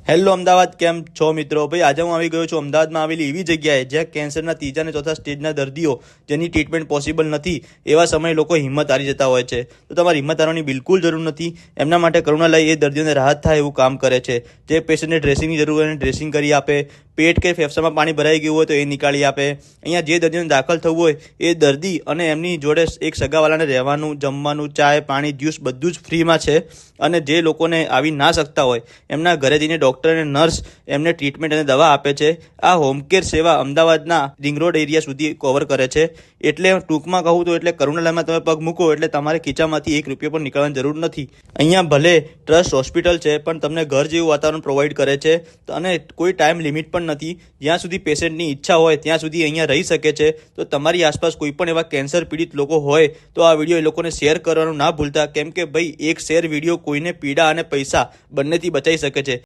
Hello Ahmedabad, કેમ છો મિત્રો? ભાઈ આજે હું આવી ગયો છું અમદાવાદમાં આવેલી એવી જગ્યાએ જ્યાં કેન્સરના ત્રીજા અને ચોથા સ્ટેજના દર્દીઓ જેની ટ્રીટમેન્ટ પોસિબલ નથી એવા સમયે લોકો હિંમત હારી જતા હોય છે. તો તમારે હિંમત હારવાની બિલકુલ જરૂર નથી. એમના માટે કરુણાલય એ દર્દીઓને રાહત થાય એવું કામ કરે છે. જે પેશન્ટને ડ્રેસિંગની જરૂર હોય એને ડ્રેસિંગ કરી આપે, પેટ કે ફેફસામાં પાણી ભરાઈ ગયું હોય તો એ નીકાળી આપે. અહીંયા જે દર્દીઓને દાખલ થવું હોય એ દર્દી અને એમની જોડે એક સગાવાલાને રહેવાનું, જમવાનું, ચાય, પાણી, જ્યુસ બધું જ ફ્રીમાં છે. અને જે લોકોને આવી ના શકતા હોય એમના ઘરે જઈને ડૉક્ટર અને નર્સ એમને ટ્રીટમેન્ટ અને દવા આપે છે. આ હોમ કેર સેવા અમદાવાદના રિંગ રોડ એરિયા સુધી કવર કરે છે. એટલે ટૂંકમાં કહું તો એટલે કરુણાલયમાં તમે પગ મૂકો એટલે તમારે ખીચામાંથી ₹1 પણ નીકળવાની જરૂર નથી. અહીંયા ભલે ટ્રસ્ટ હોસ્પિટલ છે પણ તમને ઘર જેવું વાતાવરણ પ્રોવાઈડ કરે છે અને કોઈ ટાઈમ લિમિટ પણ નથી. જ્યાં સુધી પેશન્ટની ઈચ્છા હોય ત્યાં સુધી અહીંયા રહી શકે છે. તો તમારી આસપાસ કોઈ પણ એવા કેન્સર પીડિત લોકો હોય તો આ વિડીયો એ લોકોને શેર કરવાનું ના ભૂલતા, કેમ કે ભાઈ એક શેર વિડીયો કોઈને પીડા અને પૈસા બંનેથી બચાવી શકે છે.